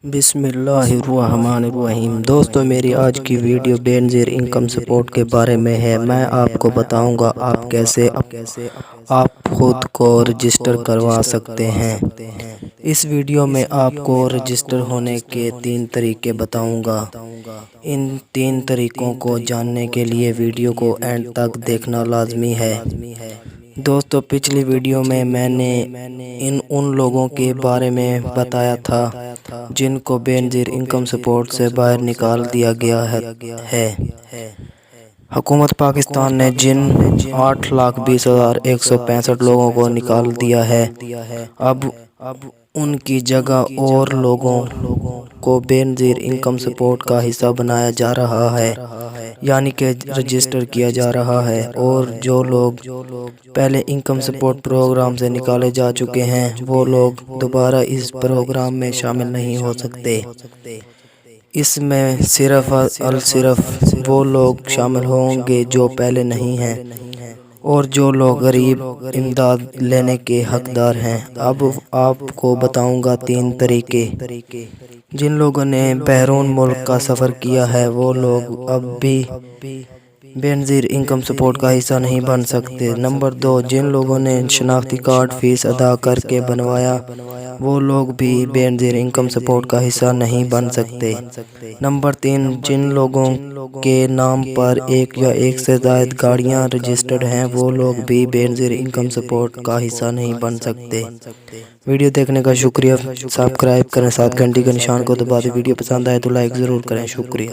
بسم اللہ الرحمن الرحیم۔ دوستو، میری آج کی ویڈیو بے نظیر انکم سپورٹ کے بارے میں ہے۔ میں آپ کو بتاؤں گا آپ کیسے آپ خود کو رجسٹر کروا سکتے ہیں۔ اس ویڈیو میں آپ کو رجسٹر ہونے کے 3 طریقے بتاؤں گا۔ ان 3 طریقوں کو جاننے کے لیے ویڈیو کو اینڈ تک دیکھنا لازمی ہے۔ دوستو، پچھلی ویڈیو میں نے ان لوگوں کے بارے میں بتایا تھا جن کو بے نظیر انکم سپورٹ سے باہر نکال دیا گیا ہے۔ حکومت پاکستان نے جن 8,20,165 لوگوں کو نکال دیا ہے، اب ان کی جگہ اور لوگوں کو بے نظیر انکم سپورٹ کا حصہ بنایا جا رہا ہے، یعنی کہ رجسٹر کیا جا رہا ہے، اور جو لوگ پہلے انکم سپورٹ پروگرام سے نکالے جا چکے ہیں وہ لوگ دوبارہ اس پروگرام میں شامل نہیں ہو سکتے۔ اس میں صرف وہ لوگ شامل ہوں گے جو پہلے نہیں ہیں اور جو لوگ غریب امداد لینے کے حقدار ہیں۔ اب آپ کو بتاؤں گا 3 طریقے۔ جن لوگوں نے بیرون ملک کا سفر کیا ہے وہ لوگ اب بھی بے نظیر انکم سپورٹ کا حصہ نہیں بن سکتے۔ نمبر 2، جن لوگوں نے شناختی کارڈ فیس ادا کر کے بنوایا وہ لوگ بھی بے نظیر انکم سپورٹ کا حصہ نہیں بن سکتے۔ نمبر 3، جن لوگوں کے نام پر ایک یا ایک سے زائد گاڑیاں رجسٹرڈ ہیں وہ لوگ بھی بے نظیر انکم سپورٹ کا حصہ نہیں بن سکتے۔ ویڈیو دیکھنے کا شکریہ۔ سبسکرائب کریں، ساتھ گھنٹی کے نشان کو دبا دیں۔ ویڈیو پسند آئے تو لائک ضرور کریں۔ شکریہ۔